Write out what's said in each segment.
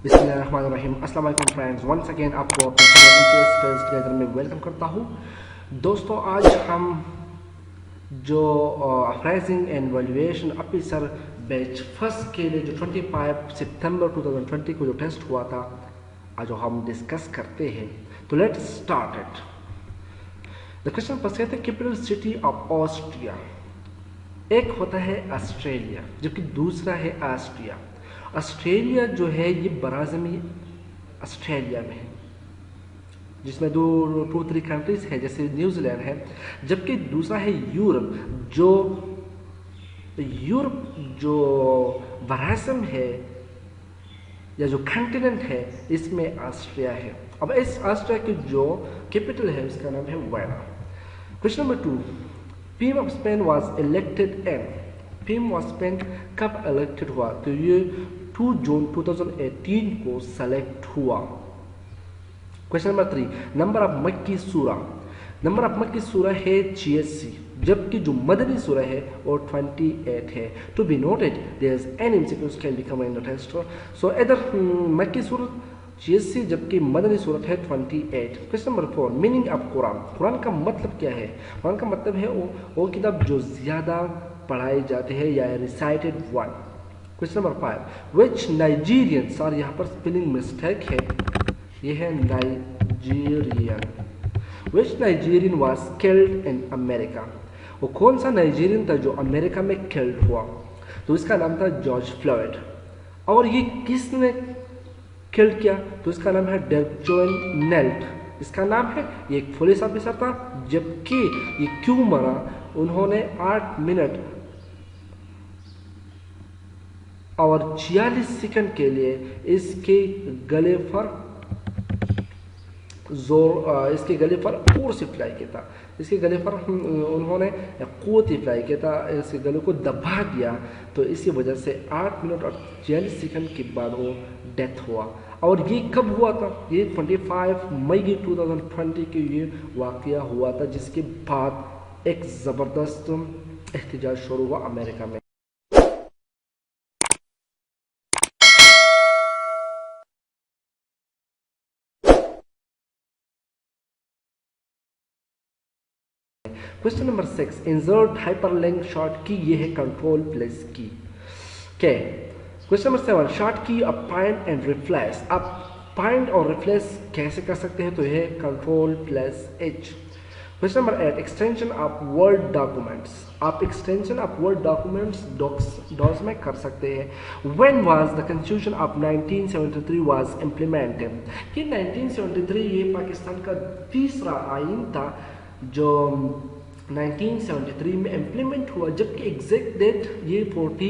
बिस्मिल्लाहिर्रहमानिर्रहीम। अस्सलाम वालेकुम फ्रेंड्स, वंस अगेन आपको अपने इंटरेस्ट टुगेदर में वेलकम करता हूँ। दोस्तों, आज हम जो appraising and valuation officer batch first के लिए जो 25 सितंबर 2020 को जो टेस्ट हुआ था, आज जो हम डिस्कस करते हैं। तो let's start it. The question first कहते हैं कैपिटल सिटी ऑफ ऑस्ट्रिया। एक होता है ऑस्ट्रेलिया, जबकि दूसरा है ऑस्ट्रिया। ऑस्ट्रेलिया जो है ये बराज़मी ऑस्ट्रेलिया में है, जिसमें टू थ्री कंट्रीज है जैसे न्यूजीलैंड है, जबकि दूसरा है यूरोप जो बराज़म है या जो कंटिनेंट है, इसमें ऑस्ट्रिया है। अब इस ऑस्ट्रिया की जो कैपिटल है उसका नाम है वायना। Question number 2, PM of Spain was elected and PM of Spain कब इलेक्टेड हुआ? तो ये 2 जून 2018 को सेलेक्ट हुआ। क्वेश्चन नंबर 3, नंबर ऑफ मक्की सूरा। नंबर ऑफ मक्की सूरा है 86, जबकि जो मदनी सूरा है वो 28 है। To be noted, there is an MCQs can be come in the test. So इधर मक्की सूरत 86 जबकि मदनी सूरत है 28। Question number 4, meaning of Quran. Quran का मतलब क्या है? कुरान का मतलब है वो किताब जो ज़्यादा पढ़ाई जाती है या रिसाइटेड वन। क्वेश्चन नंबर 5, विच नाइजीरियन, सॉरी यहाँ पर स्पेलिंग मिस्टेक है, ये है Nigerian. Which Nigerian was killed in America. वो कौन सा नाइजीरियन था जो अमेरिका में किल्ड हुआ? तो इसका नाम था जॉर्ज फ्लॉयड। और ये किसने किल्ड किया? तो इसका नाम है डेर्चोन नेल्ट। इसका नाम है, ये एक पुलिस ऑफिसर था। जबकि ये क्यों मरा? उन्होंने 8 मिनट और 46 सेकंड के लिए इसके गले पर जोर से अप्लाई किया था। इसके गले पर उन्होंने क़ुव्वत अप्लाई किया था, इसके गले को दबा दिया। तो इसी वजह से 8 मिनट और 46 सेकंड के बाद वो डेथ हुआ। और ये कब हुआ था? ये 25 मई 2020 के ये वाक़या हुआ था, जिसके बाद एक ज़बरदस्त एहतजाज शुरू हुआ अमेरिका में। Question number 6, insert hyperlink short key, ये है कंट्रोल प्लस की। क्या? Question number 7, short key of find and replace. आप फाइंड और रिप्लेस कैसे कर सकते हैं? तो यह है control plus H. Question number 8, extension of Word documents. आप extension of Word documents DOS में कर सकते हैं। When was the constitution of 1973 was implemented. कि 1973 ये पाकिस्तान का तीसरा आइन था जो 1973 में इम्प्लीमेंट हुआ, जबकि एग्जैक्ट डेट ये 40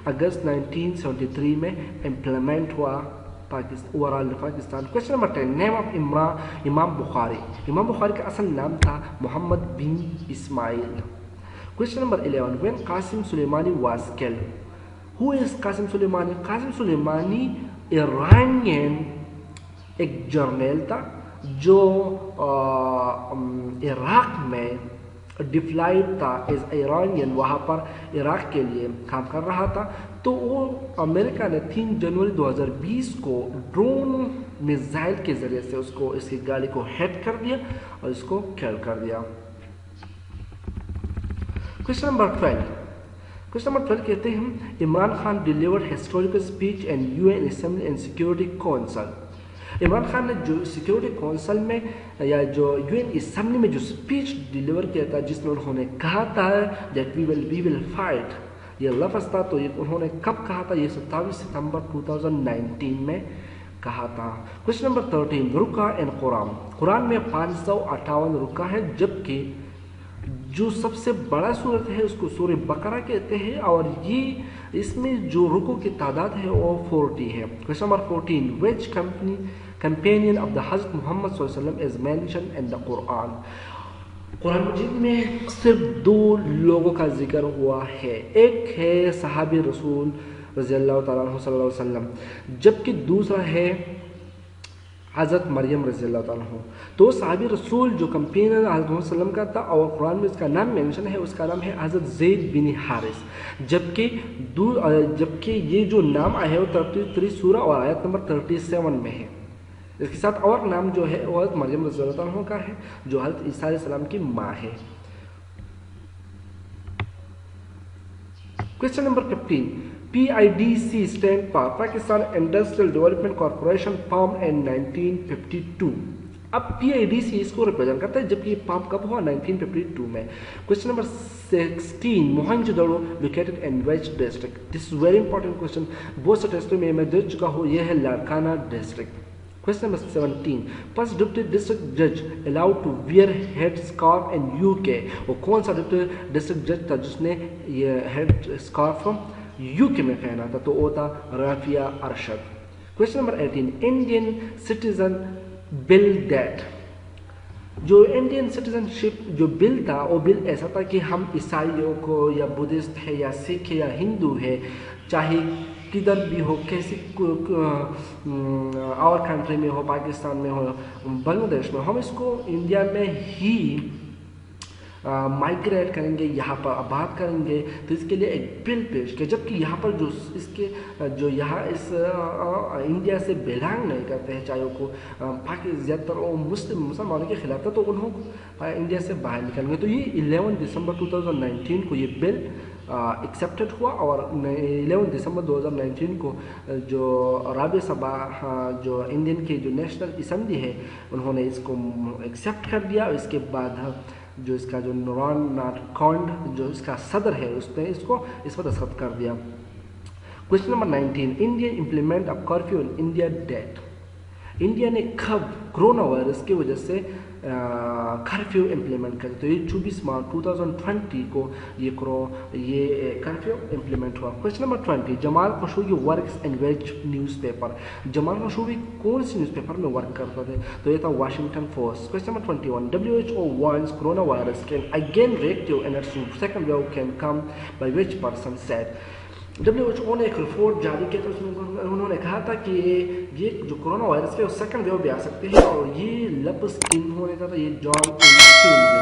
अगस्त 1973 में इम्प्लीमेंट हुआ overall Pakistan. Question number 10, name of Imam Bukhari. Imam Bukhari का असल नाम था Mohammad bin Ismail. Question number 11, when Qasem Soleimani was killed. Who is Qasem Soleimani? Qasem Soleimani Iranian एक जर्नल था जो इराक में डिप्लॉयड था एज ईरानियन, वहाँ पर इराक के लिए काम कर रहा था। तो वो अमेरिका ने 3 जनवरी 2020 को ड्रोन मिसाइल के ज़रिए से उसको इसकी गाड़ी को हिट कर दिया और इसको किल कर दिया। क्वेश्चन नंबर 12 कहते हैं Imran Khan delivered historical speech and UN assembly and security council. Imran Khan ने जो सिक्योरिटी काउंसिल में या जो यूएन असेंबली में जो स्पीच डिलीवर किया था, जिसमें उन्होंने कहा था दैट वी विल फाइट, ये लफ्ज़ था। तो ये उन्होंने कब कहा था? ये 27 सितंबर 2019 में कहा था। क्वेश्चन नंबर 13, रुका इन कुरान। कुरान में 558 रुका है, जबकि जो सबसे बड़ा सूरत है उसको सूरह बकरा कहते हैं, और ये इसमें जो रुकों की तादाद है वो 40 है। Question number 14, which companion of the Hazrat Mohammad सल्लल्लाहु अलैहि वसल्लम is mention in the Quran. Quran मजीद में सिर्फ 2 लोगों का जिक्र हुआ है। एक है सहाबी रसूल रज़ियल्लाहु तआला अन्हु सल्लल्लाहु अलैहि वसल्लम, जबकि दूसरा है हज़रत मरियम रज़ी अल्लाह ताला अन्हा। तो सहाबी रसूल जो कंपेनियन हज़रत मोहम्मद सल्लम का था और कुरान में उसका नाम मेंशन है, उसका नाम है हज़रत ज़ैद बिन हारिस। जबकि ये जो नाम आया है वो 33 सूरा और आयत नंबर 37 में है। इसके साथ और नाम जो है वो हज़रत मरियम रज़ी अल्लाह ताला अन्हा का है, जो हज़रत ईसा अलैहि सलाम की माँ है। Question number 15, PIDC stand for Pakistan industrial development corporation, form in 1952। अब PIDC इसको रिप्रेजेंट करता है, जबकि ये फॉर्म कब हुआ? 1952 में। Question number 16, Mohenjodaro located in which district? This is very important question, बहुत से टेस्टों में मैं दे चुका हूँ। यह है Larkana district. Question number 17, first deputy district जज allowed to wear head scarf in UK? वो कौन सा डिप्टी डिस्ट्रिक्ट जज था जिसने ये हेड स्कार्फ UK में पहना था? तो वो था Rafia Arshad. Question number 18, Indian citizen bill that, जो इंडियन सिटीजनशिप जो बिल था वो बिल ऐसा था कि हम ईसाइयों को या बुद्धिस्ट है या सिख है या हिंदू है, चाहे किधर भी हो, कैसी और कंट्री में हो, पाकिस्तान में हो, बांग्लादेश में, हम इसको इंडिया में ही माइग्रेट करेंगे, यहाँ पर आबाद करेंगे। तो इसके लिए एक बिल पेश किया, जबकि यहाँ पर जो इसके जो यहाँ इस इंडिया से बिलोंग नहीं करते हैं, चाहे वो पाकिस्तान ज़्यादातर वो मुसलमानों के खिलाफ था, तो उन्होंने इंडिया से बाहर निकलेंगे। तो ये 11 दिसंबर 2019 को ये बिल एक्सेप्टेड हुआ और 11 दिसंबर 2019 को जो राज्य सभा जो इंडियन की जो नेशनल असेंबली है उन्होंने इसको एक्सेप्ट कर दिया। और इसके बाद जो इसका जो नूरान नाटकॉन्ड जो इसका सदर है उसने इसको इस पर दस्तखत कर दिया। Question number 19, India implement a curfew in India date? India ने कब कोरोना वायरस की वजह से कर्फ्यू इम्प्लीमेंट करी? तो ये 24 मार्च 2020 को ये कर्फ्यू इम्प्लीमेंट हुआ। Question number 20, Jamal Khashoggi works in which newspaper? Jamal Khashoggi कौन सी न्यूज़पेपर में वर्क करते थे? तो ये था Washington post. Question number 21, WHO warns corona virus can again reactive and its second wave can come by which person said? WHO ने एक report जारी किया था, उसमें उन्होंने कहा था कि ये जो कोरोना वायरस है वो सेकंड वेव भी आ सकती है, और ये लफ्ज़ किन्होंने कहा था? ये जॉन इन्फ्यूल ने